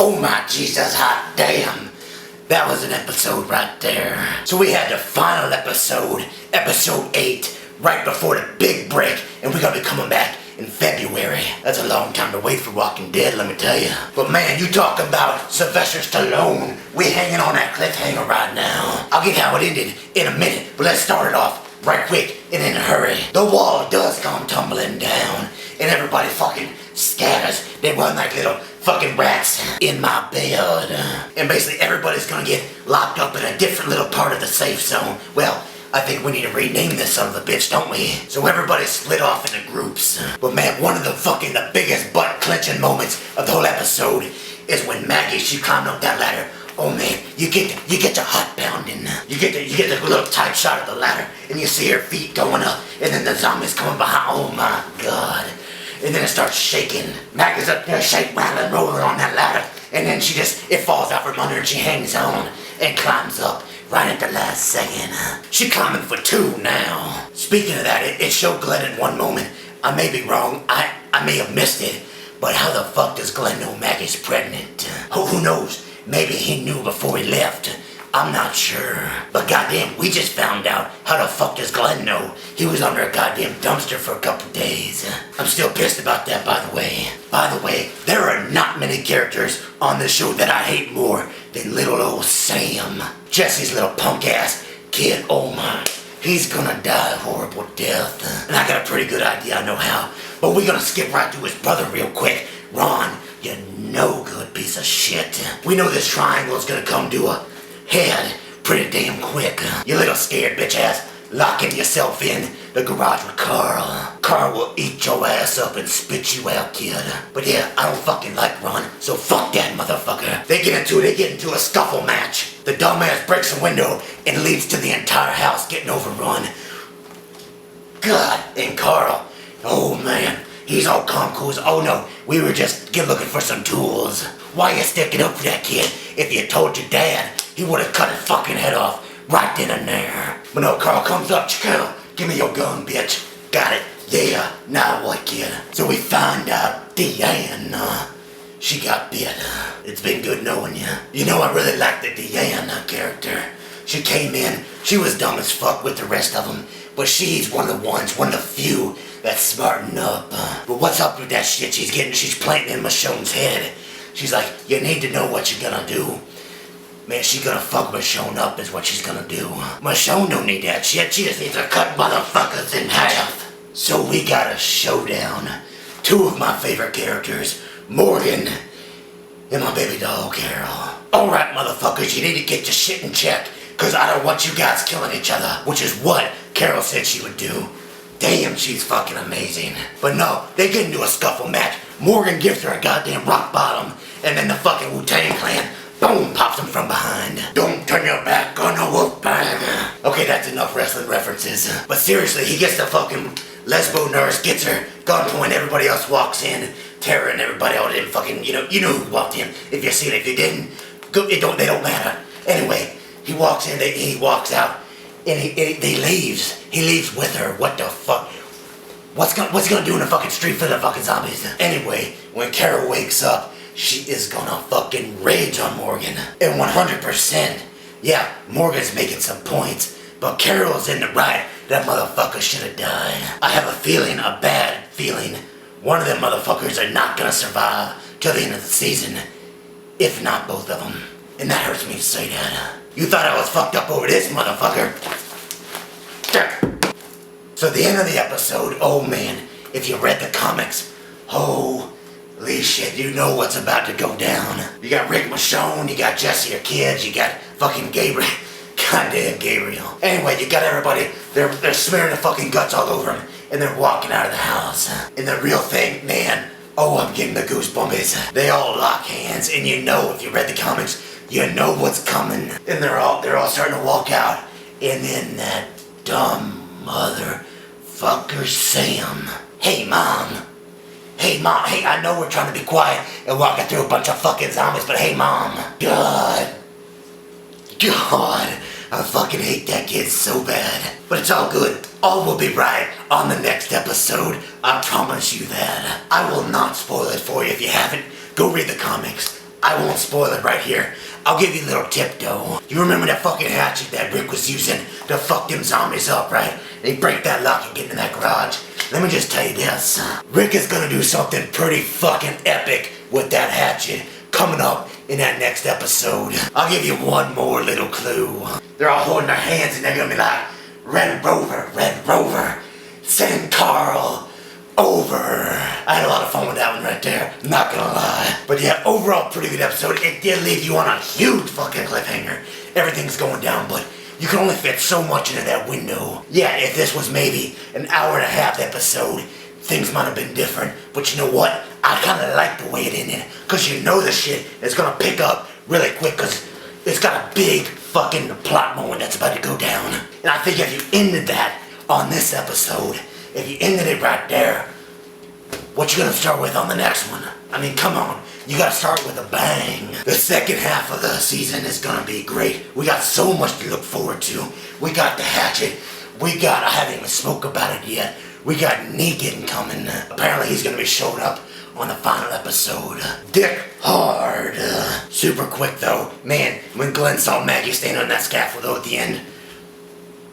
Oh my Jesus, hot damn. That was an episode right there. So we had the final episode, episode 8, right before the big break, and we're gonna be coming back in February. That's a long time to wait for Walking Dead, let me tell you. But man, you talk about Sylvester Stallone. We're hanging on that cliffhanger right now. I'll get how it ended in a minute, but let's start it off right quick and in a hurry. The wall does come tumbling down, and everybody fucking scatters. They run like little fucking rats in my bed. And basically everybody's gonna get locked up in a different little part of the safe zone. Well, I think we need to rename this son of a bitch, don't we? So everybody's split off into groups. But man, one of the biggest butt-clenching moments of the whole episode is when Maggie, she climbed up that ladder. Oh man, you get your heart pounding. You get the little tight shot of the ladder, and you see her feet going up, and then the zombies coming behind. Oh my god. And then it starts shaking. Maggie's up there shake, rattling, rolling on that ladder, and then it falls out from under and she hangs on and climbs up. Right at the last second. She climbing for 2 now. Speaking of that, it showed Glenn in one moment. I may be wrong. I may have missed it. But how the fuck does Glenn know Maggie's pregnant? Oh, who knows? Maybe he knew before he left. I'm not sure. But goddamn, we just found out. How the fuck does Glenn know? He was under a goddamn dumpster for a couple days. I'm still pissed about that, by the way. By the way, there are not many characters on this show that I hate more than little old Sam. Jesse's little punk ass kid, oh my. He's gonna die a horrible death. And I got a pretty good idea, I know how. But we're gonna skip right to his brother real quick. Ron, you no good piece of shit. We know this triangle's gonna come to a head pretty damn quick. You little scared bitch ass, locking yourself in the garage with Carl. Carl will eat your ass up and spit you out, kid. But yeah, I don't fucking like Ron, so fuck that motherfucker. They get into a scuffle match. The dumbass breaks a window and leads to the entire house getting overrun. God, and Carl, oh man, he's all calm, cool. Oh no, we were just looking for some tools. Why you sticking up for that kid? If you told your dad, he would have cut his fucking head off right then and there. But no, Carl comes up, Chicago, give me your gun, bitch. Got it. Yeah, now what, kid? So we find out Deanna, she got bit. It's been good knowing you. You know, I really like the Deanna character. She came in, she was dumb as fuck with the rest of them, but she's one of the few that's smarting up. But what's up with that shit she's planting in Michonne's head? She's like, you need to know what you're gonna do. Man, she's gonna fuck Michonne up is what she's gonna do. Michonne don't need that shit, she just needs to cut motherfuckers in half. So we got a showdown. 2 of my favorite characters, Morgan and my baby doll, Carol. Alright motherfuckers, you need to get your shit in check, cause I don't want you guys killing each other, which is what Carol said she would do. Damn, she's fucking amazing. But no, they get into a scuffle match. Morgan gives her a goddamn rock bottom, and then the fucking Wu-Tang Clan, boom, pops him from behind. Don't turn your back on the wolf bag. Okay, that's enough wrestling references. But seriously, he gets the fucking lesbo nurse, gets her, gunpoint, everybody else walks in. Tara and everybody all didn't fucking, you know who walked in. If you see it, if you didn't, they don't matter. Anyway, he walks in, he walks out, and he leaves. He leaves with her. What the fuck? What's he gonna do in a fucking street full of fucking zombies? Anyway, when Carol wakes up, she is gonna fucking rage on Morgan. And 100%, yeah, Morgan's making some points, but Carol's in the right. That motherfucker should have died. I have a feeling, a bad feeling, one of them motherfuckers are not gonna survive till the end of the season. If not both of them. And that hurts me to say that. You thought I was fucked up over this, motherfucker. So the end of the episode, oh man, if you read the comics, holy shit, you know what's about to go down. You got Rick Michonne, you got Jesse, her kids, you got fucking Gabriel. Goddamn Gabriel. Anyway, you got everybody, they're smearing the fucking guts all over him, and they're walking out of the house. And the real thing, man, oh, I'm getting the goosebumps. They all lock hands, and you know, if you read the comics, you know what's coming. And they're all starting to walk out, and then that dumb motherfucker Sam. Hey mom, I know we're trying to be quiet and walking through a bunch of fucking zombies, but hey mom. God, I fucking hate that kid so bad. But it's all good. All will be right on the next episode. I promise you that. I will not spoil it for you if you haven't. Go read the comics. I won't spoil it right here. I'll give you a little tip though. You remember that fucking hatchet that Rick was using to fuck them zombies up, right? They break that lock and get in that garage. Let me just tell you this. Rick is gonna do something pretty fucking epic with that hatchet coming up in that next episode. I'll give you one more little clue. They're all holding their hands and they're gonna be like, Red Rover, send Carl over. I had a lot of fun with that one right there, not gonna lie. But yeah, overall pretty good episode. It did leave you on a huge fucking cliffhanger. Everything's going down, but you can only fit so much into that window. Yeah, if this was maybe an hour and a half episode, things might have been different. But you know what? I kinda like the way it ended, cause you know the shit is gonna pick up really quick, cause it's got a big fucking plot moment that's about to go down. And I think if you ended that on this episode, if you ended it right there, what you gonna start with on the next one? I mean, come on, you gotta start with a bang. The second half of the season is gonna be great. We got so much to look forward to. We got the hatchet. I haven't even spoke about it yet. We got Negan coming. Apparently he's gonna be showing up on the final episode. Dick Hard. Super quick though. Man, when Glenn saw Maggie standing on that scaffold though at the end,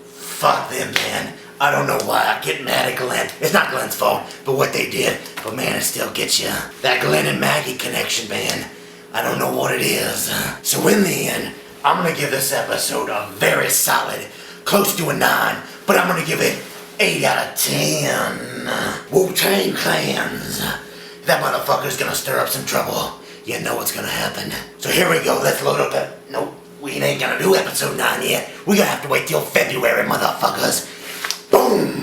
fuck them, man. I don't know why I get mad at Glenn. It's not Glenn's fault, but what they did. But man, it still gets you. That Glenn and Maggie connection, man. I don't know what it is. So in the end, I'm gonna give this episode a very solid, close to a 9, but I'm gonna give it 8 out of 10. Wu-Tang Clans. That motherfucker's gonna stir up some trouble. You know what's gonna happen. So here we go, let's load up that. Nope, we ain't gonna do episode 9 yet. We gonna have to wait till February, motherfuckers. Boom!